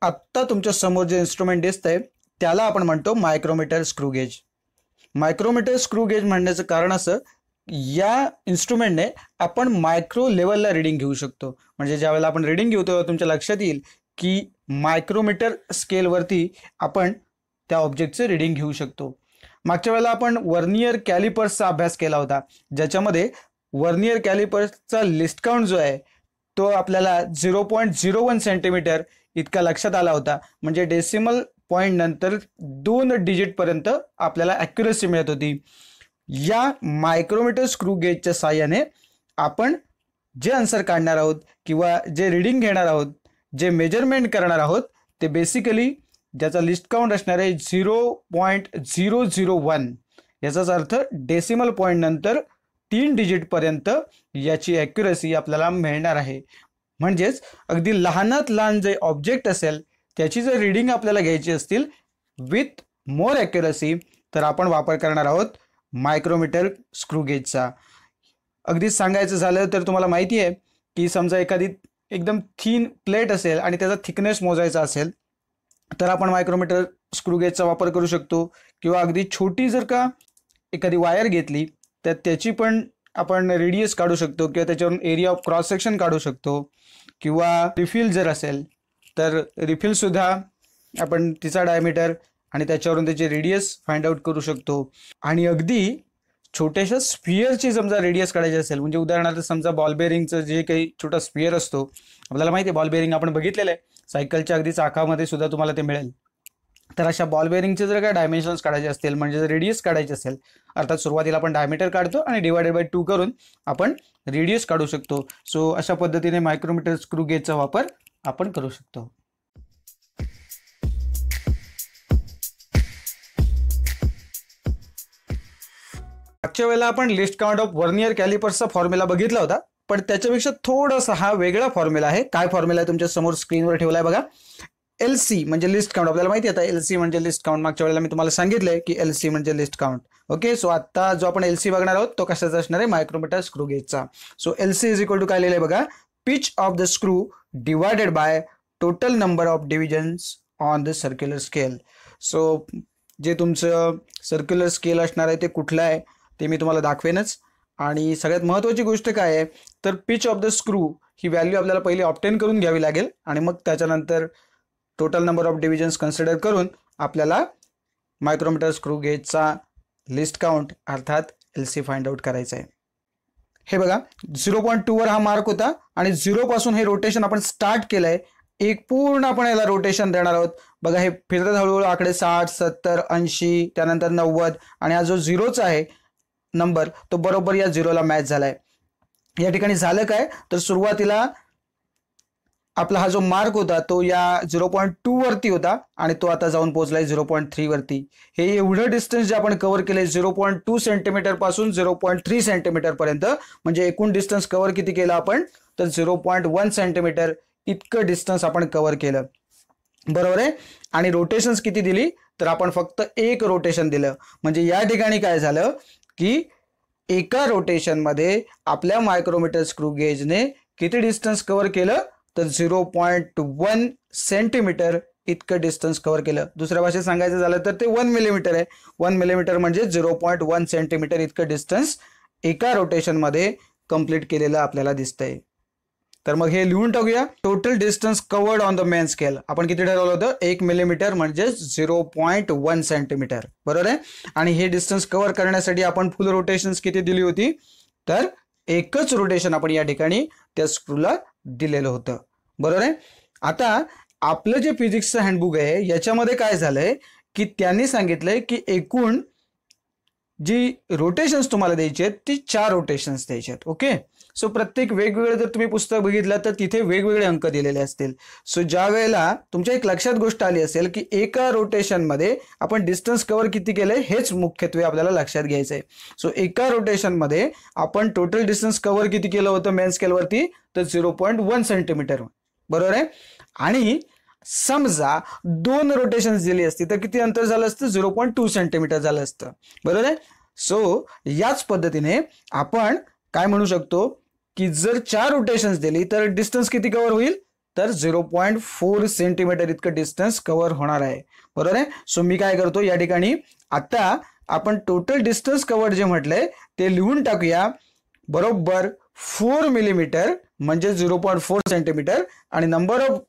आत्ता तुमच्या समोर जे इन्स्ट्रुमेंट दिसतंय त्याला आपण म्हणतो micrometer screw gauge. Micrometer screw gauge म्हणण्याचं कारण असं, या इन्स्ट्रुमेंटने आपण मायक्रो लेवलला रिडिंग घेऊ शकतो. म्हणजे ज्यावेळेला आपण रिडिंग घेऊ तेव्हा तुमच्या लक्षात येईल की मायक्रोमीटर स्केलवरती आपण त्या ऑब्जेक्टचे रिडिंग घेऊ शकतो. मागच्या वेळेला आपण वर्नियर कॅलिपर्सचा अभ्यास केला होता, ज्याच्यामध्ये वर्नियर कॅलिपर्सचा लिस्ट काउंट जो आहे तो आपल्याला 0.01 सेंटीमीटर इतका लक्षात आला होता. म्हणजे डेसिमल पॉईंट नंतर 2 डिजिट पर्यंत आपल्याला ॲक्युरसी मिळत होती. या मायक्रोमीटर स्क्रू गेजच्या साहाय्याने आपण जे आन्सर काढणार आहोत किंवा जे रिडिंग घेणार आहोत, जे मेजरमेंट करणार आहोत, ते बेसिकली ज्याचा लिस्ट काउंट असणार आहे 0.001, याचाच अर्थ डेसिमल पॉईंट नंतर 3 डिजिटपर्यंत याची ॲक्युरसी आपल्याला मिळणार आहे. म्हणजेच अगदी लहानात लहान जे ऑब्जेक्ट असेल त्याची जर रिडिंग आपल्याला घ्यायची असतील विथ मोर ॲक्युरसी, तर आपण वापर करणार आहोत मायक्रोमीटर स्क्रू गेजचा. अगदी सांगायचं झालं तर तुम्हाला माहिती आहे की समजा एखादी एकदम थिन प्लेट असेल आणि त्याचा थिकनेस मोजायचा असेल तर आपण मायक्रोमीटर स्क्रू गेजचा वापर करू शकतो. किंवा अगदी छोटी जर का एखादी वायर घेतली तर त्याची पण आपण रेडियस काढू शकतो किंवा त्याच्यावरून एरिया ऑफ क्रॉस सेक्शन काढू शकतो. किंवा रिफिल जर असेल तर रिफिलसुद्धा आपण तिचा डायमीटर आणि त्याच्यावरून त्याची रेडियस फाइंड आउट करू शकतो. आणि अगदी छोट्याशा स्पिअरची समजा रेडियस काढायची असेल, म्हणजे उदाहरणार्थ समजा बॉल बेअरिंगचं जे काही छोटा स्पिअर असतो, आपल्याला माहिती आहे बॉल बेअरिंग आपण बघितलेलं आहे, सायकलच्या अगदी चाकामध्ये सुद्धा तुम्हाला ते मिळेल. तर अशा बॉल बेअरिंगचे जर काय डायमेन्शन्स काढायचे असतील, म्हणजे रेडियस काढायची असेल, अर्थात सुरुवातीला आपण डायमीटर काढतो आणि डिवायडेड बाय 2 करून आपण रेडियस काढू शकतो. सो अशा पद्धतीने मायक्रोमीटर स्क्रू गेजचा वापर आपण करू शकतो. मागच्या वेळेला आपण लिस्ट काउंट ऑफ वर्नियर कॅलिपर्सचा फॉर्म्युला बघितला होता, पण त्याच्यापेक्षा थोडासा हा वेगळा फॉर्म्युला आहे. काय फॉर्म्युला आहे तुमच्या समोर स्क्रीनवर ठेवलाय बघा. LC म्हणजे लिस्ट काउंट. आपल्याला माहिती आहे आता LC म्हणजे लिस्ट काउंट. मागच्या वेळेला मी तुम्हाला सांगितलंय की LC म्हणजे लिस्ट काउंट. ओके, सो आता जो आपण LC बघणार आहोत तो कशाचा असणार आहे? मायक्रोमीटर स्क्रू गेजचा. So LC is equal to काय लिहिलंय बघा, pitch of the screw divided by total number of divisions on the circular scale. So जे तुमचं सर्क्युलर स्केल असणार आहे ते कुठलं आहे ते मी तुम्हाला दाखवेनच. आणि सगळ्यात महत्त्वाची गोष्ट काय आहे तर pitch of the screw he value आपल्याला पहिले ऑब्टेन करून घ्यावी लागेल आणि मग त्याच्यानंतर total number of divisions consider करून आपल्याला मायक्रोमीटर स्क्रू गेजचा लिस्ट काउंट अर्थात LC फाइंड आउट करायचा आहे. हे बघा 0.2 वर हा मार्क होता आणि 0 पासून हे रोटेशन आपण स्टार्ट केलंय. एक पूर्ण आपण याला रोटेशन देणार आहोत. बघा हे फिरतात हळूहळू आकडे 60, 70, 80, त्यानंतर 90 आणि हा जो 0चा आहे नंबर तो बरोबर या 0ला मॅच झालाय. या ठिकाणी झालं काय तर सुरुवातीला आपला हा जो मार्क होता तो या 0.2 वरती होता आणि तो आता जाऊन पोहोचलाय 0.3 वरती. हे एवढं डिस्टन्स जे आपण कव्हर केलंय 0.2 सेंटीमीटर पासून 0.3 सेंटीमीटर पर्यंत, म्हणजे एकूण डिस्टन्स कव्हर किती केलं आपण तर 0.1 सेंटीमीटर इतकं डिस्टन्स आपण कव्हर केलं. बरोबर आहे. आणि रोटेशन्स किती दिली तर आपण फक्त एक रोटेशन दिलं. म्हणजे या ठिकाणी काय झालं की एका रोटेशनमध्ये आपल्या मायक्रोमीटर स्क्रू गेजने किती डिस्टन्स कव्हर केलं तर 0.1 सेंटीमीटर इतकं डिस्टन्स कव्हर केलं. दुसऱ्या भाषेत सांगायचं झालं तर ते 1 मिलीमीटर आहे. 1 मिलीमीटर म्हणजे 0.1 सेंटीमीटर इतकं डिस्टन्स एका रोटेशनमध्ये कंप्लीट केलेलं आपल्याला दिसतंय. तर मग हे लिहून टाकूया. Total distance covered on the main scale आपण किती ठरवलं होतं 1 मिलीमीटर म्हणजे 0.1 सेंटीमीटर. बरोबर आहे. आणि हे डिस्टन्स कव्हर करण्यासाठी आपण फुल रोटेशन्स किती दिली होती तर एकच रोटेशन आपण या ठिकाणी त्या स्क्रूला दिलेलं होतं. बरोबर आहे. आता आपलं जे फिजिक्सचं हँडबुक आहे याच्यामध्ये काय झालंय की त्यांनी सांगितलंय की एकूण जी रोटेशन्स तुम्हाला द्यायची आहेत ती 4 रोटेशन्स द्यायचे आहेत. ओके, सो प्रत्येक वेगवेगळे जर तुम्ही पुस्तक बघितलं तर तिथे वेगवेगळे अंक दिलेले असतील. सो ज्या वेळेला तुमच्या एक लक्षात गोष्ट आली असेल की एका रोटेशनमध्ये आपण डिस्टन्स कव्हर किती केलंय हेच मुख्यत्वे आपल्याला लक्षात घ्यायचं आहे. सो एका रोटेशनमध्ये आपण टोटल डिस्टन्स कव्हर किती केलं होतं मेन स्केलवरती तर 0.1 सेंटीमीटर. बरोबर आहे. आणि समजा 2 रोटेशन्स दिली असती तर किती अंतर झालं असतं 0.2 सेंटीमीटर झालं असतं. बरोबर आहे. सो याच पद्धतीने आपण काय म्हणू शकतो की जर 4 रोटेशन्स दिली तर डिस्टन्स किती कव्हर होईल तर 0.4 सेंटीमीटर इतकं डिस्टन्स कव्हर होणार आहे. बरोबर आहे. सो मी काय करतो या ठिकाणी आता आपण टोटल डिस्टन्स कव्हर जे म्हटलंय ते लिहून टाकूया. बरोबर 4 मिलीमीटर म्हणजे 0.4 सेंटीमीटर आणि number of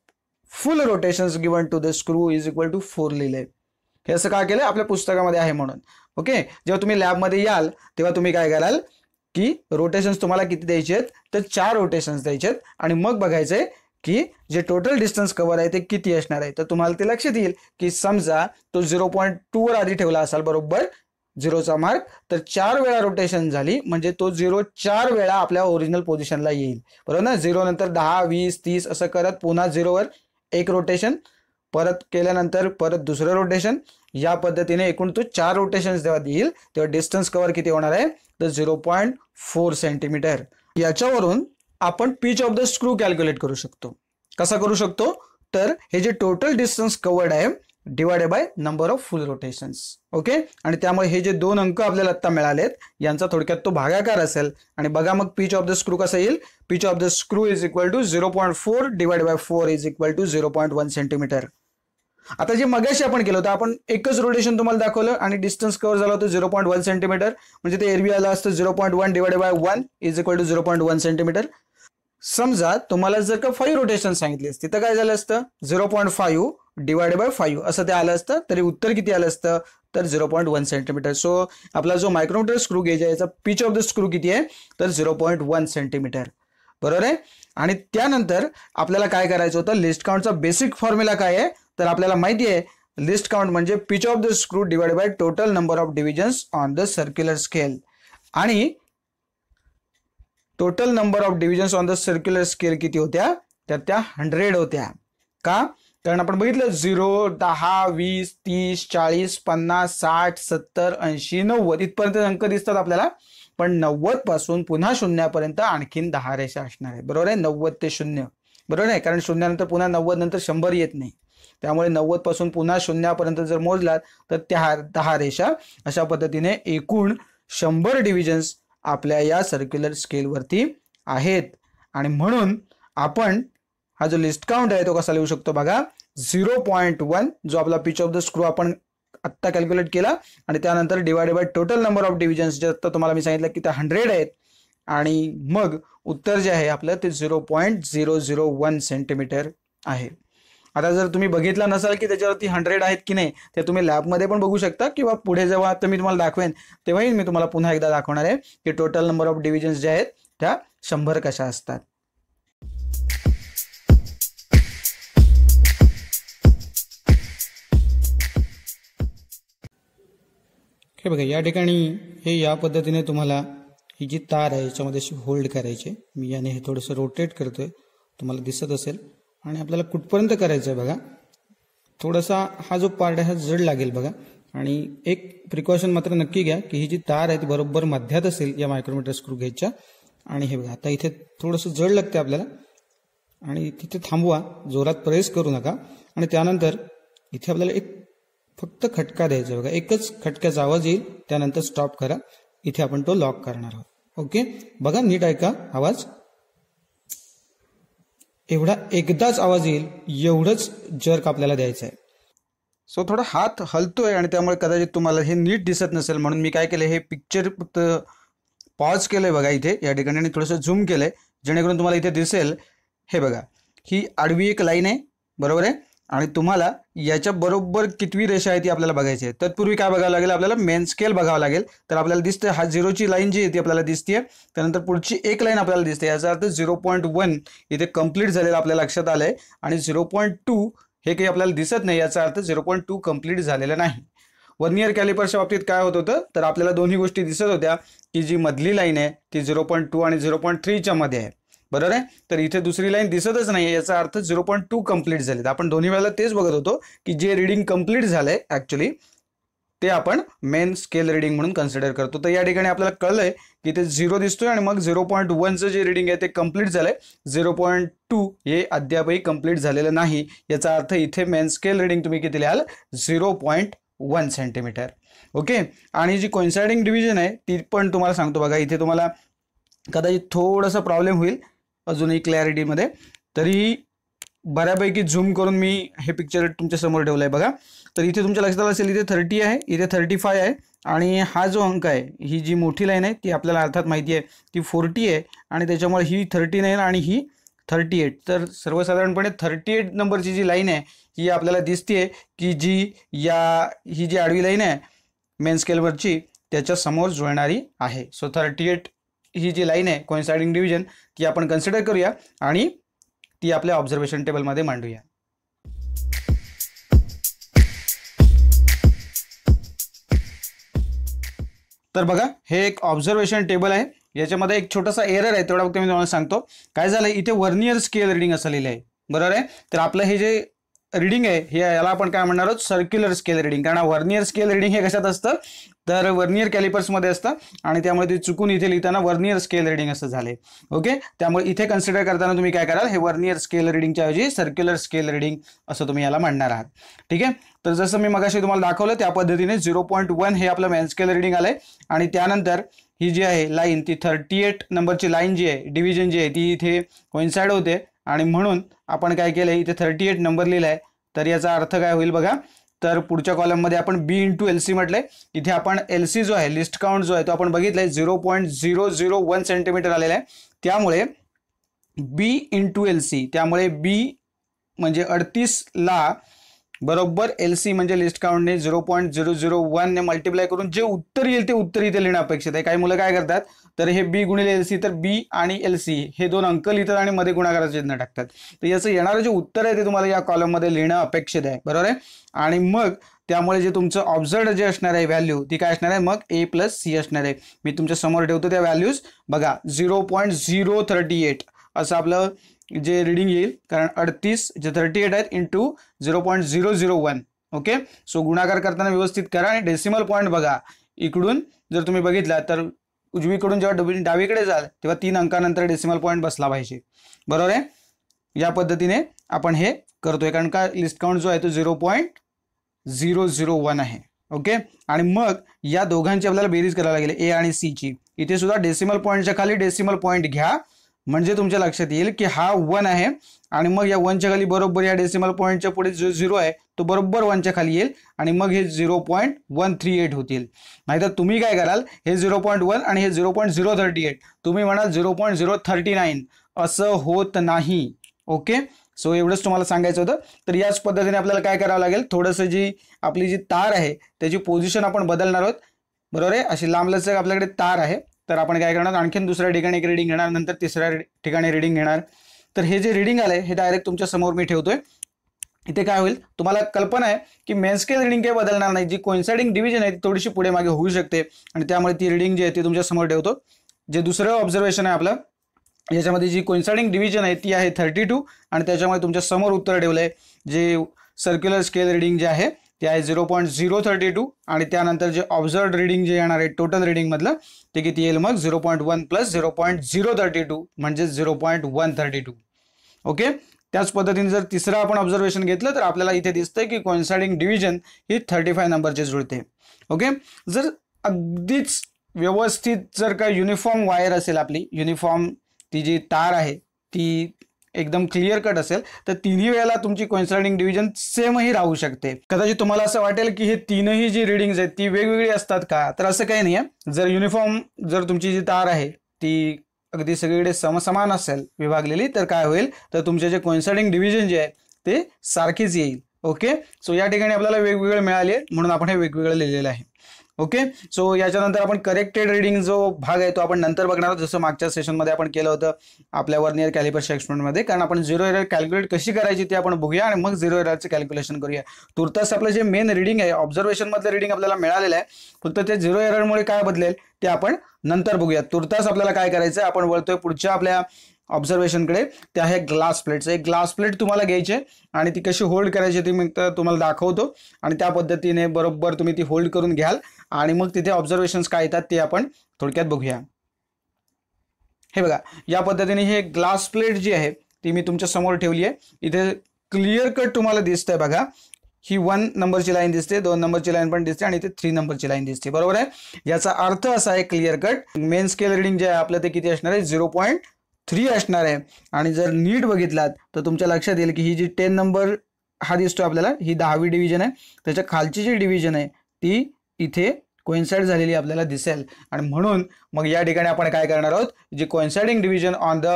full rotations given to the screw is equal to 4 लिहिले. हे असं का केलं? आपल्या पुस्तकामध्ये आहे म्हणून. ओके. जेव्हा तुम्ही लॅबमध्ये याल तेव्हा तुम्ही काय कराल की रोटेशन्स तुम्हाला किती द्यायचे आहेत? तर 4 रोटेशन्स द्यायचे आहेत आणि मग बघायचंय की जे टोटल डिस्टन्स कव्हर आहे ते किती असणार आहे. तर तुम्हाला ते लक्षात येईल की समजा तो 0.2 वर आधी ठेवला असाल बरोबर 0चा मार्क, तर 4 वेळा रोटेशन झाली म्हणजे तो 0 4 वेळा आपल्या ओरिजिनल पोझिशनला येईल. बरोबर ना. 0 नंतर 10 20 30 असं करत पुन्हा 0 वर एक रोटेशन, परत केल्यानंतर परत दुसरं रोटेशन, या पद्धतीने एकूण तो 4 रोटेशन्स जेव्हा देईल तेव्हा डिस्टन्स कव्हर किती होणार आहे? तर 0.4 सेंटीमीटर. याच्यावरून आपण pitch of the screw calculate करू शकतो. कसा करू शकतो? तर हे जे टोटल डिस्टन्स कव्हर्ड आहे divided by number of full rotations. Okay. आणि त्यामुळे हे जे 2 अंक आपल्याला आता मिळालेत यांचा थोडक्यात तो भागाकार असेल आणि बघा मग पिच ऑफ द स्क्रू कसं येईल? Pitch of the screw is equal to 0.4 divided by 4 is equal to 0.1 centimetre. आता जे मगाशी आपण केलं होतं आपण एकच रोटेशन तुम्हाला दाखवलं आणि डिस्टन्स कव्हर झालं होतं 0.1 सेंटीमीटर म्हणजे ते एरवी आलं असतं 0.1 divided by 1 is equal to 0.1 centimetre. समजा तुम्हाला जर का 5 रोटेशन सांगितली असती तर काय झालं असतं? 0.5 डिवाइडेड बाय 5 असं ते आलं असतं. तरी उत्तर किती आलं असतं? तर 0.1 सेंटीमीटर. सो आपला जो मायक्रोमीटर स्क्रू गेज आहे याचा पिच ऑफ द स्क्रू किती आहे? तर 0.1 सेंटीमीटर. बरोबर आहे. आणि त्यानंतर आपल्याला काय करायचं होतं? लिस्ट काउंटचा बेसिक फॉर्म्युला काय आहे? तर आपल्याला माहिती आहे लिस्ट काउंट म्हणजे pitch of the screw divided by total number of divisions on the circular scale. आणि total number of divisions on the circular scale किती होत्या? तर त्या 100 होत्या. का? कारण आपण बघितलं 0 10 20 30 40 50 60 70 80 90 इथपर्यंत अंक दिसतात आपल्याला. पण 90 पासून पुन्हा शून्यापर्यंत आणखीन 10 रेषा असणार आहे. बरोबर आहे. 90 ते 0. बरोबर आहे. कारण शून्यानंतर पुन्हा 90 नंतर 100 येत नाही. त्यामुळे 90 पासून पुन्हा शून्यापर्यंत जर मोजलात तर त्या 10 रेषा अशा पद्धतीने एकूण 100 डिव्हिजन्स आपल्या या सर्क्युलर स्केलवरती आहेत. आणि म्हणून आपण हा जो लिस्ट काउंट आहे तो कसा लिहू शकतो बघा? 0.1 जो आपला पिच ऑफ द स्क्रू आपण आत्ता कॅल्क्युलेट केला आणि त्यानंतर divided by total number of divisions जे आता तुम्हाला मी सांगितलं की ते 100 आहेत आणि मग उत्तर जे आहे आपलं ते 0.001 सेंटीमीटर आहे. आता जर तुम्ही बघितला नसाल की त्याच्यावरती 100 आहेत की नाही ते तुम्ही लॅबमध्ये पण बघू शकता किंवा पुढे जेव्हा आता मी तुम्हाला दाखवेन तेव्हाही मी तुम्हाला पुन्हा एकदा दाखवणार आहे की टोटल नंबर ऑफ डिव्हिजन्स जे आहेत त्या 100 कशा असतात. हे बघा या ठिकाणी हे या पद्धतीने तुम्हाला ही जी तार आहे याच्यामध्ये होल्ड करायचे. मी याने हे थोडंसं रोटेट करतोय तुम्हाला दिसत असेल. आणि आपल्याला कुठपर्यंत करायचं आहे बघा? थोडासा हा जो पार्ट आहे हा जड लागेल बघा. आणि एक प्रिकॉशन मात्र नक्की घ्या की ही जी तार आहे ती बरोबर मध्यात असेल या मायक्रोमीटर स्क्रू गेजच्या. आणि हे बघा आता इथे थोडंसं जड लागते आपल्याला आणि तिथे थांबवा, जोरात प्रेस करू नका. आणि त्यानंतर इथे आपल्याला एक फक्त खटका द्यायचा बघा. एकच खटक्याचा आवाज येईल त्यानंतर स्टॉप करा. इथे आपण तो लॉक करणार आहोत. ओके. बघा नीट ऐका आवाज. एवढा एकदाच आवाज येईल एवढंच जर्क आपल्याला द्यायचं आहे. सो थोडा हात हलतोय आणि त्यामुळे कदाचित तुम्हाला हे नीट दिसत नसेल म्हणून मी काय केलं हे पिक्चर फक्त पॉज केलंय बघा इथे या ठिकाणी आणि थोडंसं झूम केलंय जेणेकरून तुम्हाला इथे दिसेल. हे बघा ही आडवी एक लाईन आहे. बरोबर आहे. आणि तुम्हाला याच्या बरोबर कितवी रेषा आहे ती आपल्याला बघायची आहे. तत्पूर्वी काय बघावं लागेल? आपल्याला मेन स्केल बघावं लागेल. तर आपल्याला दिसते हा 0ची लाईन जी आहे ती आपल्याला दिसते. त्यानंतर पुढची एक लाईन आपल्याला दिसते. याचा अर्थ 0.1 इथे कंप्लीट झालेलं आपल्या लक्षात आलंय. आणि 0.2 हे काही आपल्याला दिसत नाही. याचा अर्थ 0.2 कंप्लीट झालेलं नाही. वर्नियर कॅलिपर्सच्या बाबतीत काय होत होतं तर आपल्याला दोन्ही गोष्टी दिसत होत्या की जी मधली लाईन आहे ती 0.2 आणि 0.3च्या मध्ये आहे. बरोबर आहे. तर इथे दुसरी लाईन दिसतच नाही. याचा अर्थ 0.2 कंप्लीट झाले. आपण दोन्ही वेळेला तेच बघत होतो की जे रीडिंग कंप्लीट झालंय ऍक्च्युली ते आपण मेन स्केल रीडिंग म्हणून कन्सिडर करतो. तर या ठिकाणी आपल्याला कळलंय की ते 0 दिसतोय आणि मग 0.1चं जे रीडिंग आहे ते कंप्लीट झालंय. 0.2 हे अद्यापही कंप्लीट झालेलं नाही. याचा अर्थ इथे मेन स्केल रीडिंग तुम्ही किती लिहाल? 0.1 सेंटीमीटर. ओके. आणि जी कोइन्साइडिंग डिव्हिजन आहे ती पण तुम्हाला सांगतो बघा. इथे तुम्हाला कदाचित थोडासा प्रॉब्लेम होईल अजूनही क्लॅरिटीमध्ये. तरी बऱ्यापैकी झूम करून मी हे पिक्चर तुमच्या समोर ठेवलं आहे बघा. तर इथे तुमच्या लक्षात आलं असेल, इथे 30 आहे, इथे 35 आहे, आणि हा जो अंक आहे, ही जी मोठी लाईन आहे ती आपल्याला अर्थात माहिती आहे ती 40 आहे, आणि त्याच्यामुळे ही 39 आणि ही 38. तर सर्वसाधारणपणे 38 नंबरची जी लाईन आहे ही आपल्याला दिसते की ही जी आडवी लाईन आहे मेन स्केलवरची त्याच्या समोर जुळणारी आहे. सो 38 ही जी लाईन आहे कोइन्साइडिंग डिव्हिजन ती आपण कन्सिडर करूया आणि ती आपल्या ऑब्झर्वेशन टेबलमध्ये मांडूया. तर बघा, हे एक ऑब्झर्वेशन टेबल आहे. याच्यामध्ये एक छोटासा एरर आहे, तेवढा फक्त मी तुम्हाला सांगतो. काय झालं, इथे वर्नियर स्केल रिडिंग असं लिहिलं आहे, बरोबर आहे. तर आपलं हे जे रीडिंग आहे हे याला आपण काय म्हणणार आहोत, सर्क्युलर स्केल रीडिंग. कारण वर्नियर स्केल रीडिंग हे कशात असतं, तर वर्नियर कॅलिपर्समध्ये असतं, आणि त्यामुळे ते चुकून इथे लिहिताना वर्नियर स्केल रीडिंग असं झाले. ओके, त्यामुळे इथे कन्सिडर करताना तुम्ही काय कराल, हे वर्नियर स्केल रीडिंगच्या ऐवजी सर्क्युलर स्केल रीडिंग असं तुम्ही याला म्हणणार आहात. ठीक आहे. तर जसं मी मगाशी तुम्हाला दाखवलं त्या पद्धतीने 0.1 हे आपलं मेन स्केल रीडिंग आलंय, आणि त्यानंतर ही जी आहे लाईन ती 38 नंबरची लाईन जी आहे डिव्हिजन जी आहे ती इथे कोइन्साइड होते, आणि म्हणून आपण काय केलंय, इथे 38 नंबर लिहिलाय. तर याचा अर्थ काय होईल बघा, तर पुढच्या कॉलममध्ये आपण B × LC म्हटलंय. इथे आपण LC जो आहे, लिस्ट काउंट जो आहे तो आपण बघितलाय 0.001 सेंटीमीटर आलेला आहे. त्यामुळे B × LC, त्यामुळे B म्हणजे 38 ला बरोबर LC म्हणजे लिस्ट काउंटने 0.001 ने मल्टिप्लाय करून जे उत्तर येईल ते उत्तर इथे लिहिणं अपेक्षित आहे. काही मुलं काय करतात, तर हे B × LC, तर B आणि LC हे दोन अंक लिहितात आणि मध्ये गुणाकाराचं चिन्ह टाकतात. तर याचं येणारं जे उत्तर आहे ते तुम्हाला या कॉलममध्ये लिहिणं अपेक्षित आहे, बरोबर आहे. आणि मग त्यामुळे जे तुमचं ऑब्झर्व्ड जे असणार आहे व्हॅल्यू ती काय असणार आहे, मग A + C असणार आहे. मी तुमच्या समोर ठेवतो त्या व्हॅल्यूज बघा. 0.038 असं आपलं जे रीडिंग येईल, कारण 38 जे 38 आहेत इंटू 0.001. ओके, सो गुणाकार करताना व्यवस्थित करा, आणि डेसिमल पॉईंट बघा. इकडून जर तुम्ही बघितला तर उजवीकडून जेव्हा डावीकडे जाल तेव्हा 3 अंकानंतर डेसिमल पॉईंट बसला पाहिजे, बरोबर आहे. या पद्धतीने आपण हे करतोय, कारण का लिस्ट काउंट जो आहे तो 0.001 आहे. ओके, आणि मग या दोघांची आपल्याला बेरीज करायला लागेल, A आणि C ची. इथे सुद्धा डेसिमल पॉईंटच्या खाली डेसिमल पॉईंट घ्या, म्हणजे तुमच्या लक्षात येईल की हा 1 आहे, आणि मग या 1च्या खाली बरोबर या डेसिमल पॉईंटच्या पुढे जो 0 आहे तो बरोबर 1च्या खाली येईल, आणि मग हे 0.138 होतील. नाहीतर तुम्ही काय कराल, हे 0.1 आणि हे 0.038 तुम्ही म्हणाल 0.039 असं होत नाही. ओके, सो एवढंच तुम्हाला सांगायचं होतं. तर याच पद्धतीने आपल्याला काय करावं लागेल, थोडंसं जी आपली जी तार आहे त्याची पोझिशन आपण बदलणार आहोत, बरोबर आहे. अशी लांबलचक आपल्याकडे तार आहे, तर आपण काय करणार, आणखीन दुसऱ्या ठिकाणी एक रीडिंग घेणार, नंतर तिसऱ्या ठिकाणी रीडिंग घेणार. तर हे जे रीडिंग आलंय हे डायरेक्ट तुमच्या समोर मी ठेवतोय. इथे काय होईल, तुम्हाला कल्पना आहे की मेन स्केल रीडिंग काही बदलणार नाही. जी कोइन्साइडिंग डिव्हिजन आहे ती थोडीशी पुढे मागे होऊ शकते, आणि त्यामुळे ती रीडिंग जी आहे ती तुमच्या समोर ठेवतो. जे दुसरं ऑब्झर्वेशन आहे आपलं, याच्यामध्ये जी कोइन्साइडिंग डिव्हिजन आहे ती आहे 32, आणि त्याच्यामुळे तुमच्या समोर उत्तर ठेवलंय. जे सर्क्युलर स्केल रीडिंग जे आहे ते आहे 0.032, आणि त्यानंतर जे ऑब्झर्व्ड रीडिंग जे येणार आहे टोटल रीडिंग मधलं ते किती येईल, मग 0.1 + 0.032 म्हणजे 0.132. ओके, त्याच पद्धतीने जर तिसरं आपण ऑब्झर्वेशन घेतलं तर आपल्याला इथे दिसतंय की कोइन्साइडिंग डिव्हिजन ही 35 नंबरचे जुळते. ओके, जर अगदीच व्यवस्थित जर का युनिफॉर्म वायर असेल, आपली युनिफॉर्म ती जी तार आहे ती एकदम क्लिअर कट असेल, तर तिन्ही वेळेला तुमची कोइन्साइडिंग डिव्हिजन सेमही राहू शकते. कदाचित तुम्हाला असं वाटेल की हे तीनही जी रीडिंग्स आहेत ती वेगवेगळी असतात का, तर असं काही नाही आहे. जर युनिफॉर्म जर तुमची जी तार आहे ती अगदी सगळीकडे समान असेल विभागलेली, तर काय होईल, तर तुमचे जे कोइन्साइडिंग डिव्हिजन जे आहे ते सारखीच येईल. ओके, सो या ठिकाणी आपल्याला वेगवेगळे मिळाले म्हणून आपण हे वेगवेगळं लिहिलेलं आहे. ओके, सो याच्यानंतर आपण करेक्टेड रीडिंग जो भाग आहे तो आपण नंतर बघणार आहोत, जसं मागच्या सेशनमध्ये आपण केलं होतं आपल्या वर्नियर कॅलिपर्सच्या एक्सपेरिमेंटमध्ये. कारण आपण झिरो एरर कॅल्क्युलेट कशी करायची ते आपण बघूया, आणि मग झिरो एररचं कॅल्क्युलेशन करूया. तुर्तास आपलं जे मेन रीडिंग आहे ऑब्झर्वेशन मधलं रीडिंग आपल्याला मिळालेलं आहे, फक्त ते झिरो एररमुळे काय बदलेल ते आपण नंतर बघूया. तुर्तास आपल्याला काय करायचं, आपण वळतोय पुढच्या आपल्या ऑब्झर्वेशनकडे. ते आहे ग्लास प्लेटचं. एक ग्लास प्लेट तुम्हाला घ्यायची आणि ती कशी होल्ड करायची ती मी तुम्हाला दाखवतो, आणि त्या पद्धतीने बरोबर तुम्ही ती होल्ड करून घ्याल, आणि मग तिथे ऑब्झर्वेशन्स काय येतात ते आपण थोडक्यात बघूया. हे बघा, या पद्धतीने हे ग्लास प्लेट जी आहे ती मी तुमच्या समोर ठेवली आहे. इथे क्लिअर कट तुम्हाला दिसतंय बघा. ही 1 नंबरची लाईन दिसते, 2 नंबरची लाईन पण दिसते, आणि इथे 3 नंबरची लाईन दिसते, बरोबर आहे. याचा अर्थ असा आहे clear cut, main scale reading जे आहे आपलं ते किती असणार आहे, 3 असणार आहे. आणि जर नीट बघितलात तर तुमच्या लक्षात येईल की ही जी 10 नंबर हा दिसतो आपल्याला, ही 10वी डिव्हिजन आहे. त्याच्या खालची जी डिव्हिजन आहे ती इथे कोइन्साइड झालेली आपल्याला दिसेल. आणि म्हणून मग या ठिकाणी आपण काय करणार आहोत, जी coinciding division on the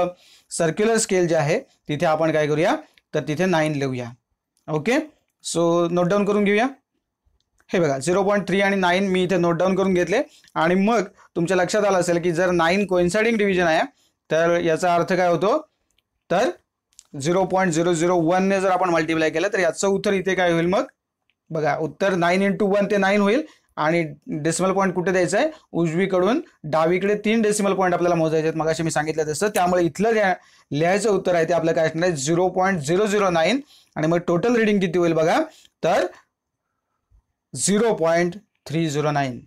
circular scale जे आहे तिथे आपण काय करूया, तर तिथे 9 लिहूया. ओके, सो नोट डाऊन करून घेऊया. हे बघा 0.3 आणि 9 मी इथे नोट डाऊन करून घेतले. आणि मग तुमच्या लक्षात आलं असेल की जर 9 कोइन्साइडिंग डिव्हिजन आहे तर याचा अर्थ काय होतो, तर 0.001 ने जर आपण मल्टिप्लाय केलं तर याचं उत्तर इथे काय होईल, मग बघा उत्तर 9 into 1 ते 9 होईल. आणि डेसिमल पॉईंट कुठे द्यायचा आहे, उजवीकडून डावीकडे 3 डेसिमल पॉईंट आपल्याला मोजायचे आहेत मगाशी मी सांगितलं तसं. त्यामुळे इथलं लिहायचं उत्तर आहे ते आपलं काय असणार आहे 0.009. आणि मग टोटल रीडिंग किती होईल बघा, तर 0.309.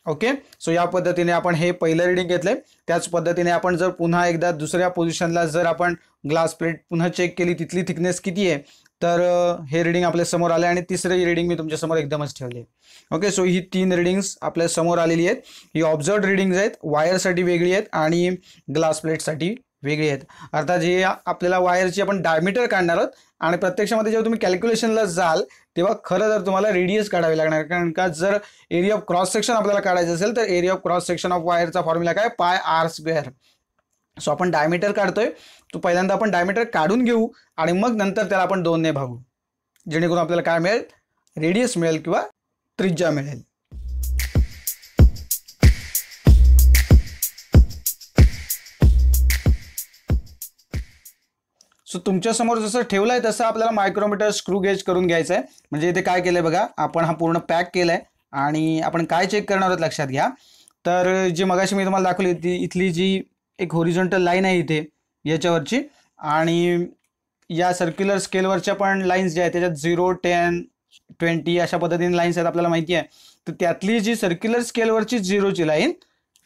ओके, सो या पद्धतीने आपण हे पहिलं रीडिंग घेतलंय. त्याच पद्धतीने आपण जर पुन्हा एकदा दुसऱ्या पोझिशनला जर आपण ग्लास प्लेट पुन्हा चेक केली, तिथली थिकनेस किती आहे, तर हे रीडिंग आपल्या समोर आले. आणि तिसरी रीडिंग मी तुमच्या समोर एकदमच ठेवली. ओके, सो ही 3 रीडिंग्स आपल्या समोर आलेली आहेत. ही ऑब्झर्व्ड रीडिंग्स आहेत, वायरसाठी वेगळी आहेत आणि ग्लास प्लेटसाठी वेगळी आहेत. अर्थात हे आपल्याला वायरची आपण डायमीटर काढणार आहोत. आणि प्रत्यक्षामध्ये जेव्हा तुम्ही कॅल्क्युलेशनला जाल तेव्हा खरं तर तुम्हाला रेडियस काढावे लागणार, कारण का जर एरिया ऑफ क्रॉस सेक्शन आपल्याला काढायचं असेल तर area of cross section of वायरचा फॉर्म्युला काय, πr². सो आपण डायमीटर काढतोय, तो पहिल्यांदा आपण डायमीटर काढून घेऊ आणि मग नंतर त्याला आपण 2 ने भागू, जेणेकरून आपल्याला काय मिळेल, रेडियस मिळेल किंवा त्रिज्या मिळेल. सो तुमच्या समोर जसं ठेवलंय तसं आपल्याला मायक्रोमीटर स्क्रू गेज करून घ्यायचं आहे. म्हणजे इथे काय केलंय बघा, आपण हा पूर्ण पॅक केलाय. आणि आपण काय चेक करणार आहोत लक्षात घ्या, तर जी मगाशी मी तुम्हाला दाखवली होती इथली जी एक हॉरिझॉन्टल लाईन आहे इथे याच्यावरची, आणि या सर्क्युलर स्केलवरच्या पण लाईन्स ज्या आहेत त्याच्यात 0, 10, 20 अशा पद्धतीने लाईन्स आहेत आपल्याला माहिती आहे. तर त्यातली जी सर्क्युलर स्केलवरची 0ची लाईन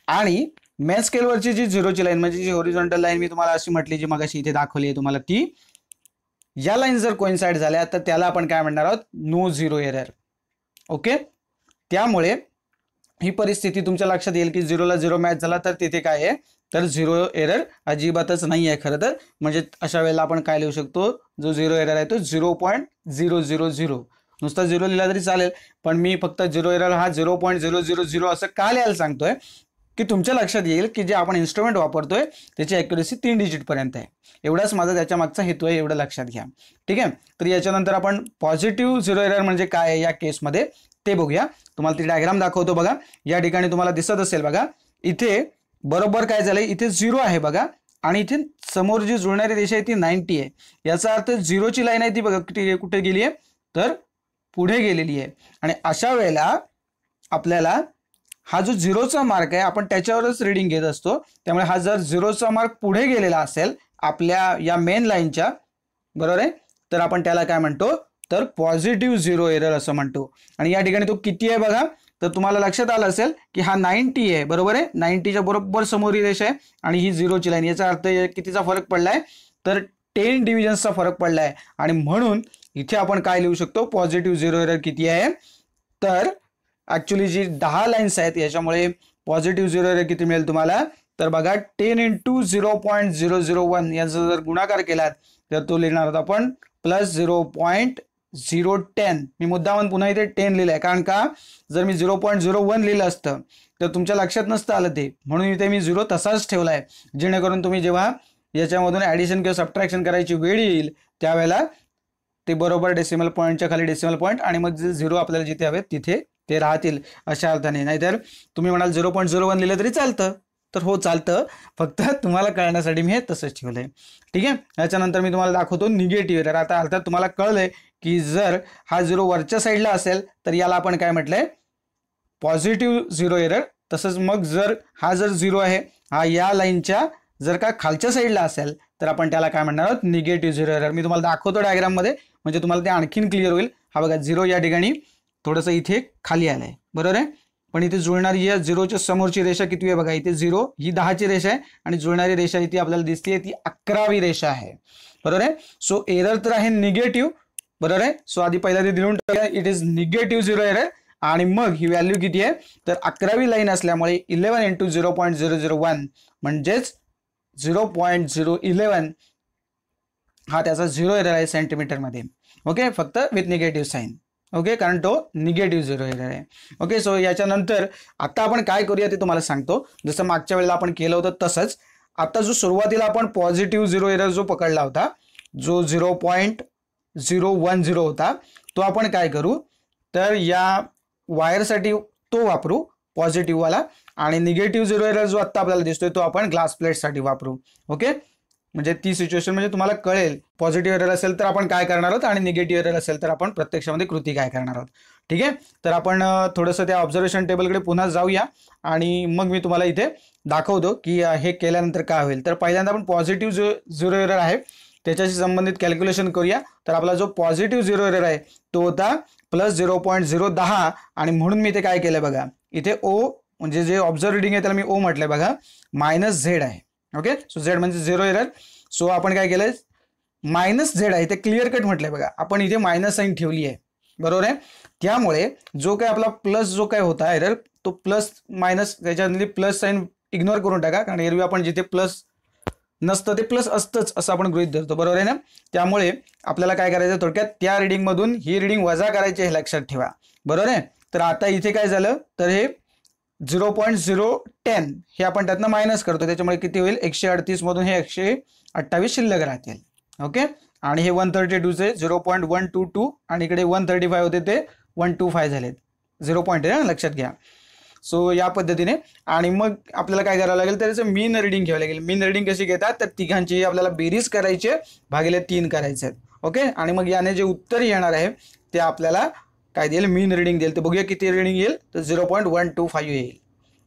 आणि मेन स्केलवरची जी 0ची लाईन, म्हणजे जी हॉरिझॉन्टल लाईन मी तुम्हाला अशी म्हटली जी मगाशी इथे दाखवली आहे तुम्हाला, ती या लाईन जर कोइन्साइड झाल्या तर त्याला आपण काय म्हणणार आहोत, नो झिरो एरर. ओके, त्यामुळे ही परिस्थिती तुमच्या लक्षात येईल की 0ला 0 मॅच झाला तर तिथे काय आहे, तर 0 एरर अजिबातच नाही आहे खरं तर. म्हणजे अशा वेळेला आपण काय लिहू शकतो, जो 0 एरर आहे तो 0.000. नुसता 0 लिहिला तरी चालेल, पण मी फक्त 0 एरर हा 0.000 असं का लिहायला सांगतोय की तुमच्या लक्षात येईल की जे आपण इन्स्ट्रुमेंट वापरतोय त्याची ॲक्युरेसी 3 डिजिट पर्यंत आहे. एवढाच माझा त्याच्या मागचा हेतू आहे, एवढं लक्षात घ्या. ठीक आहे, तर याच्यानंतर आपण पॉझिटिव्ह 0 एरर म्हणजे काय आहे या केसमध्ये ते बघूया. तुम्हाला ती डायग्राम दाखवतो बघा. या ठिकाणी तुम्हाला दिसत असेल बघा, इथे बरोबर काय झालंय, इथे 0 आहे बघा, आणि इथे समोर जी जुळणारी रेषा आहे ती 90 आहे. याचा अर्थ 0ची लाईन आहे ती बघा कुठे गेली आहे, तर पुढे गेलेली आहे. आणि अशा वेळेला आपल्याला हा जो 0चा मार्क आहे आपण त्याच्यावरच रीडिंग घेत असतो. त्यामुळे हा जर 0चा मार्क पुढे गेलेला असेल आपल्या या मेन लाईनच्या, बरोबर आहे, तर आपण त्याला काय म्हणतो, तर पॉझिटिव्ह 0 एरर असं म्हणतो. आणि या ठिकाणी तो किती आहे बघा, तर तुम्हाला लक्षात आलं असेल की हा 90 आहे, बरोबर आहे. 90च्या बरोबर समोर ही रेषा आहे आणि ही 0ची लाईन. याचा अर्थ कितीचा फरक पडलाय, तर 10 डिव्हिजन्सचा फरक पडलाय. आणि म्हणून इथे आपण काय लिहू शकतो, पॉझिटिव्ह 0 एरर किती आहे, तर ॲक्च्युली जी 10 लाईन्स आहेत याच्यामुळे पॉझिटिव्ह 0 एरर किती मिळेल तुम्हाला, तर बघा 10 into 0.001 याचा जर गुणाकार केलात तर तो लिहिणार आहोत आपण +0.010. मी मुद्दामून पुन्हा इथे 10 लिहिलंय, कारण का जर मी 0.01 लिहिलं असतं तर तुमच्या लक्षात नसतं आलं ते, म्हणून इथे मी 0 तसाच ठेवलाय, जेणेकरून तुम्ही जेव्हा याच्यामधून ॲडिशन किंवा सबट्रॅक्शन करायची वेळ येईल त्यावेळेला ते बरोबर डेसिमल पॉईंटच्या खाली डेसिमल पॉईंट आणि मग जे 0 आपल्याला जिथे हवे तिथे ते राहतील अशा अर्थाने. नाहीतर तुम्ही म्हणाल 0.01 लिहिलं तरी चालतं, तर हो चालतं, फक्त तुम्हाला कळण्यासाठी मी हे तसंच ठेवलंय. ठीक आहे, याच्यानंतर मी तुम्हाला दाखवतो निगेटिव्ह एरर. आता अर्थात तुम्हाला कळलंय की जर हा 0 वरच्या साईडला असेल तर याला आपण काय म्हटलंय, पॉझिटिव्ह 0 एरर. तसंच मग जर 0 आहे हा या लाईनच्या जर का खालच्या साईडला असेल तर आपण त्याला काय म्हणणार आहोत, निगेटिव्ह 0 एरर. मी तुम्हाला दाखवतो डायग्राममध्ये, म्हणजे तुम्हाला ते आणखीन क्लिअर होईल. हा बघा 0 या ठिकाणी थोडंसं इथे खाली आलंय, बरोबर आहे. पण इथे जुळणारी या 0च्या समोरची रेषा किती आहे बघा, इथे 0 ही 10ची रेषा आहे आणि जुळणारी रेषा इथे आपल्याला दिसते ती 11वी रेषा आहे, बरोबर आहे. सो एरर तर आहे निगेटिव्ह, बरोबर आहे. सो आधी पहिला ते लिहून टाका, इट इज निगेटिव्ह 0 एरर. आणि मग ही व्हॅल्यू किती आहे, तर 11वी लाईन असल्यामुळे 11 into 0.001 म्हणजेच 0.011 हा त्याचा 0 एरर आहे सेंटीमीटरमध्ये. ओके, फक्त विथ निगेटिव्ह साईन. ओके, कारण तो निगेटिव्ह 0 एरर आहे. ओके, सो याच्यानंतर आता आपण काय करूया ते तुम्हाला सांगतो. जसं मागच्या वेळेला आपण केलं होतं तसंच आता जो सुरुवातीला आपण पॉझिटिव्ह 0 एरर जो पकडला होता, जो 0.010 होता, तो आपण काय करू, तर या वायरसाठी तो वापरू पॉझिटिव्ह वाला, आणि निगेटिव्ह 0 एरर जो आता आपल्याला दिसतोय तो आपण ग्लास प्लेटसाठी वापरू. ओके, म्हणजे ती सिच्युएशन म्हणजे तुम्हाला कळेल पॉझिटिव्ह एरर असेल तर आपण काय करणार आहोत आणि निगेटिव्ह एरर असेल तर आपण प्रत्यक्षामध्ये कृती काय करणार आहोत. ठीक आहे, तर आपण थोडंसं त्या ऑब्झर्वेशन टेबलकडे पुन्हा जाऊया आणि मग मी तुम्हाला इथे दाखवतो की हे केल्यानंतर काय होईल. तर पहिल्यांदा आपण पॉझिटिव्ह 0 एरर आहे त्याच्याशी संबंधित कॅल्क्युलेशन करूया. तर आपला जो पॉझिटिव्ह 0 एरर आहे तो होता +0.010, आणि म्हणून मी इथे काय केलं बघा, इथे ओ म्हणजे जे ऑब्झर्व रिडिंग आहे त्याला मी ओ म्हटलंय बघा, -z आहे. ओके, सो z म्हणजे 0 एरर. सो आपण काय केलंय, -z आहे, ते क्लिअर कट म्हटलंय बघा, आपण इथे मायनस साईन ठेवली आहे, बरोबर आहे. त्यामुळे जो काय आपला प्लस जो काय होता एरर, तो प्लस मायनस त्याच्यातली प्लस साईन इग्नोर करून टाका, कारण एरवी आपण जिथे प्लस नसतं ते प्लस असतंच असं आपण गृहीत धरतो, बरोबर आहे ना. त्यामुळे आपल्याला काय करायचं, थोडक्यात त्या रिडिंगमधून ही रिडिंग वजा करायची हे लक्षात ठेवा, बरोबर आहे. तर आता इथे काय झालं, तर हे 0.010 हे आपण त्यातनं मायनस करतो, त्याच्यामुळे किती होईल, 138 मधून हे 128 शिल्लक राहतील. ओके, आणि हे 132 चे 0.122 आणि इकडे 135 होते ते 125 झालेत, 0 पॉईंट आहे लक्षात घ्या. सो या पद्धतीने, आणि मग आपल्याला काय करावं लागेल, तर त्याचं मीन रिडिंग घ्यावं लागेल. मीन रिडिंग कशी घेतात, तर तिघांची आपल्याला बेरीज करायची भागिले 3 करायचे आहेत. ओके, आणि मग याने जे उत्तर येणार आहे ते आपल्याला काय देईल, मीन रिडिंग देईल. तर बघूया किती रिडिंग येईल, तर 0.125 येईल.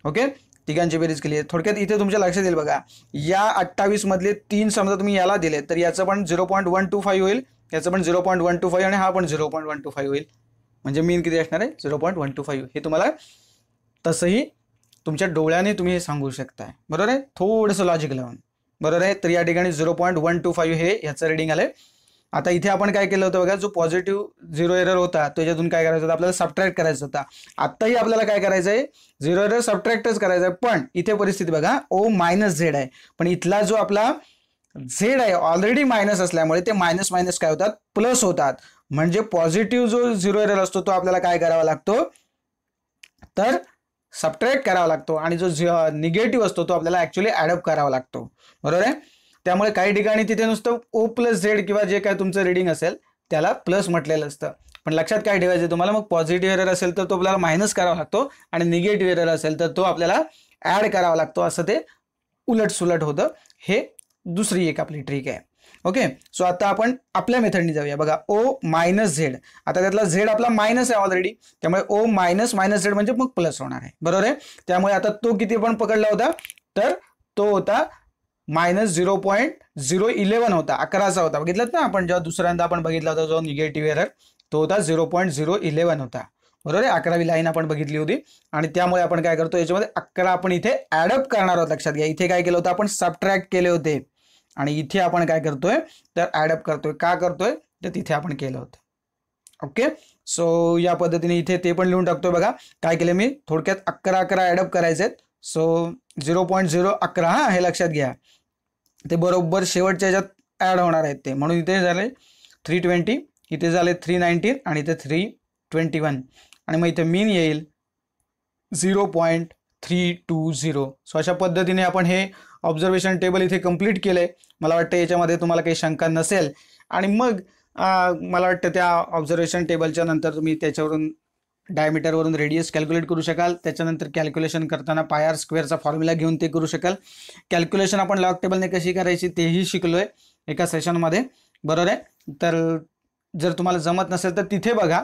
ओके, तिघांची बेरीज केली. थोडक्यात इथे तुमच्या लक्षात येईल बघा, या 28 मधले 3 समजा तुम्ही याला दिले तर याचं पण 0.125 होईल, याचं पण 0.125 आणि हा पण 0.125 होईल. म्हणजे मीन किती असणार आहे, 0.125. हे तुम्हाला तसंही तुमच्या डोळ्याने तुम्ही हे सांगू शकताय, बरोबर आहे, थोडंसं लॉजिक लावून, बरोबर आहे. तर या ठिकाणी 0.125 हे ह्याचं रिडिंग आलंय. आता इथे आपण काय केलं होतं बघा, जो पॉझिटिव्ह 0 एरर होता त्याच्यातून काय करायचं होतं, आपल्याला सबट्रॅक्ट करायचं होता. आत्ताही आपल्याला काय करायचं आहे, 0 एरर सबट्रॅक्टच करायचं आहे. पण इथे परिस्थिती बघा, O-z आहे, पण इथला जो आपला z आहे ऑलरेडी मायनस असल्यामुळे ते मायनस मायनस काय होतात, प्लस होतात. म्हणजे पॉझिटिव्ह जो 0 एरर असतो तो आपल्याला काय करावा लागतो, तर सबट्रॅक्ट करावा लागतो, आणि जो निगेटिव्ह असतो तो आपल्याला ऍक्च्युअली ऍडअप करावा लागतो, बरोबर आहे. त्यामुळे काही ठिकाणी तिथे नुसतं O+z किंवा जे काय तुमचं रिडिंग असेल त्याला प्लस म्हटलेलं असतं. पण लक्षात काय ठेवायचं तुम्हाला, मग पॉझिटिव्ह एरर असेल तर तो आपल्याला मायनस करावा लागतो, आणि निगेटिव्ह एरर असेल तर तो आपल्याला ऍड करावा लागतो, असं ते उलट सुलट होतं. हे दुसरी एक आपली ट्रिक आहे. ओके, सो आता आपण आपल्या मेथडनी जाऊया बघा. O-z, आता त्यातला z आपला मायनस आहे ऑलरेडी, त्यामुळे O-z म्हणजे मग प्लस होणार आहे, बरोबर आहे. त्यामुळे आता तो किती पण पकडला होता, तर तो होता -0.011 होता, 11चा होता. बघितलं ना आपण, जेव्हा दुसऱ्यांदा आपण बघितला होता जो निगेटिव्ह एरर, तो होता 0.011 होता, बरोबर आहे. 11वी लाईन आपण बघितली होती, आणि त्यामुळे आपण काय करतो, याच्यामध्ये 11 आपण इथे ऍडअप करणार आहोत. लक्षात घ्या, इथे काय केलं होतं, आपण सबट्रॅक्ट केले होते, आणि इथे आपण काय करतोय, तर ऍडअप करतोय. का करतोय, तर तिथे आपण केलं होतं. ओके, सो या पद्धतीने इथे ते पण लिहून टाकतोय बघा. काय केलं मी, थोडक्यात 11 ऍडअप करायचे आहेत. सो 0.011 हा, हे लक्षात घ्या, ते बरोबर शेवटच्या ह्याच्यात ऍड होणार आहेत ते. म्हणून इथे झाले 320, इथे झाले 319, आणि इथे 321, आणि मग इथे मीन येईल 0.320. सो अशा पद्धतीने आपण हे ऑब्झर्वेशन टेबल इथे कंप्लीट केलंय. मला वाटतं याच्यामध्ये तुम्हाला काही शंका नसेल, आणि मग मला वाटतं त्या ऑब्झर्वेशन टेबलच्या नंतर तुम्ही त्याच्यावरून डायमीटरवरून रेडियस कॅल्क्युलेट करू शकाल. त्याच्यानंतर कॅल्क्युलेशन करताना पाय स्क्वेअरचा फॉर्म्युला घेऊन ते करू शकाल. कॅल्क्युलेशन आपण लॉग टेबलने कशी करायची तेही शिकलोय एका सेशनमध्ये, बरोबर आहे. तर जर तुम्हाला जमत नसेल तर तिथे बघा.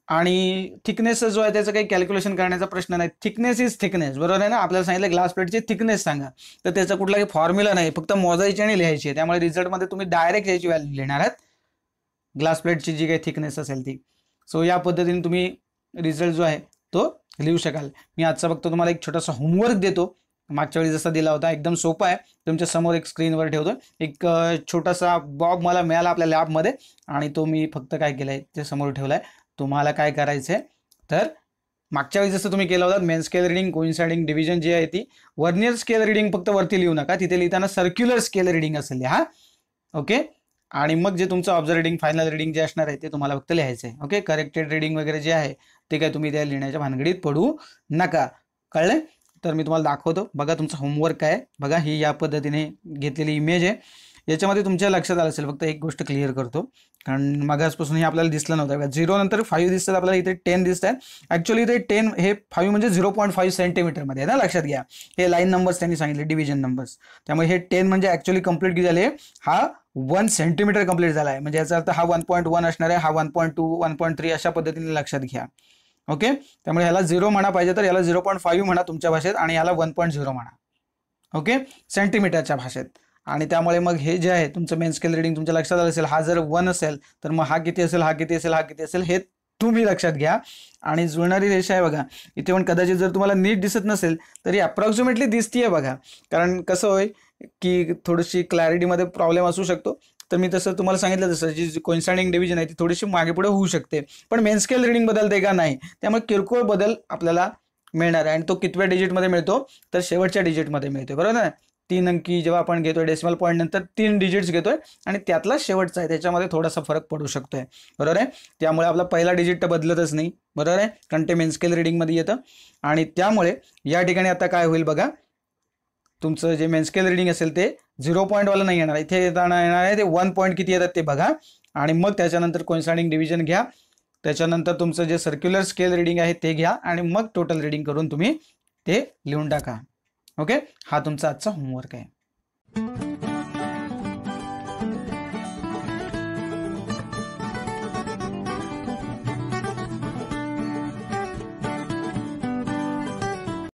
आणि थिकनेस जो आहे त्याचं काही कॅल्क्युलेशन करण्याचा प्रश्न नाही, थिकनेस इज थिकनेस, बरोबर आहे ना. आपल्याला सांगितलं ग्लास प्लेटची थिकनेस सांगा, तर त्याचा कुठलाही फॉर्म्युला नाही, फक्त मोजायची आणि लिहायची आहे. त्यामुळे रिझल्टमध्ये तुम्ही डायरेक्ट याची व्हॅल्यू लिहिणार आहात, ग्लास प्लेटची जी काही थिकनेस असेल ती. सो या पद्धतीने तुम्ही रिझल्ट जो आहे तो लिहू शकाल. मी आजचा फक्त तुम्हाला एक छोटासा होमवर्क देतो, मागच्या वेळी जसा दिला होता, एकदम सोपा आहे. तुमच्या समोर एक स्क्रीनवर ठेवतो. एक छोटासा बॉब मला मिळाला आपल्या लॅबमध्ये, आणि तो मी फक्त काय केलंय ते समोर ठेवलाय. तुम्हाला काय करायचंय, तर मागच्या वेळी जसं तुम्ही केलं होतं मेन स्केल रिडिंग कोइन्साइडिंग डिव्हिजन जी आहे ती वर्नियर स्केल रिडिंग फक्त वरती लिहू नका, तिथे लिहिताना सर्क्युलर स्केल रिडिंग असेल हा. ओके. आणि मग जे तुमचं ऑब्झर्व रिडिंग फायनल रिडिंग जे असणार आहे ते तुम्हाला फक्त लिहायचं आहे. ओके. करेक्टेड रिडिंग वगैरे जे आहे ते काय तुम्ही त्या लिहिण्याच्या भानगडीत पडू नका. कळलंय? तर मी तुम्हाला दाखवतो. बघा तुमचं होमवर्क आहे. बघा ही या पद्धतीने घेतलेली इमेज आहे. याच्यामध्ये तुमच्या लक्षात आलं असेल, फक्त एक गोष्ट क्लिअर करतो कारण मागासपासून हे आपल्याला दिसलं नव्हतं. 0 नंतर 5 दिसतात आपल्याला, इथे 10 दिसत आहेत. ॲक्च्युअली इथे 10 हे 5 म्हणजे 0.5 सेंटीमीटरमध्ये आहे ना, लक्षात घ्या. हे लाईन नंबर्स त्यांनी सांगितले, डिव्हिजन नंबर्स. त्यामुळे हे 10 म्हणजे ॲक्च्युअली कंप्लीट किती झाले, हा 1 सेंटीमीटर कंप्लीट झाला आहे. म्हणजे याचा अर्थ हा 1.1 असणार आहे, हा 1.2 1.3 अशा पद्धतीने लक्षात घ्या. ओके. त्यामुळे ह्याला 0 म्हणा, पाहिजे तर याला 0.5 म्हणा तुमच्या भाषेत आणि याला 1.0 म्हणा. ओके. सेंटीमीटरच्या भाषेत. आणि त्यामुळे मग हे जे आहे तुमचं मेन स्केल रिडिंग तुमच्या लक्षात आलं असेल, हा जर 1 असेल तर मग हा किती असेल, हा किती असेल, हा किती असेल, हे तुम्ही लक्षात घ्या. आणि जुळणारी रेषा आहे बघा इथे पण कदाचित जर तुम्हाला नीट दिसत नसेल तरी अप्रॉक्सिमेटली दिसतीये बघा. कारण कसं होय की थोडीशी क्लॅरिटीमध्ये प्रॉब्लेम असू शकतो. तर मी तसं तुम्हाला सांगितलं, तसं जी कोइन्साइडिंग डिव्हिजन आहे ती थोडीशी मागे पुढे होऊ शकते, पण मेन स्केल रिडिंग बदलते का नाही. त्यामुळे किरकोळ बदल आपल्याला मिळणार आहे. आणि तो कितव्या डिजिटमध्ये मिळतो, तर शेवटच्या डिजिटमध्ये मिळतो. बरोबर ना. 3 अंकी जेव्हा आपण घेतोय डेसिमल पॉईंट नंतर 3 डिजिट्स घेतोय आणि त्यातला शेवटचा आहे त्याच्यामध्ये थोडासा फरक पडू शकतोय. बरोबर आहे. त्यामुळे आपला पहिला डिजिट तर बदलतच नाही. बरोबर आहे. कारण ते मेन स्केल रिडिंगमध्ये येतं. आणि त्यामुळे या ठिकाणी आता काय होईल बघा, तुमचं जे मेन स्केल रिडिंग असेल ते 0 पॉईंटवाला नाही येणार, इथे येताना येणार आहे ते 1 पॉईंट किती येतात ते बघा. आणि मग त्याच्यानंतर कोइन्साइडिंग डिव्हिजन घ्या. त्याच्यानंतर तुमचं जे सर्क्युलर स्केल रिडिंग आहे ते घ्या आणि मग टोटल रिडिंग करून तुम्ही ते लिहून टाका. ओके. हा तुमचा आजचा होमवर्क आहे.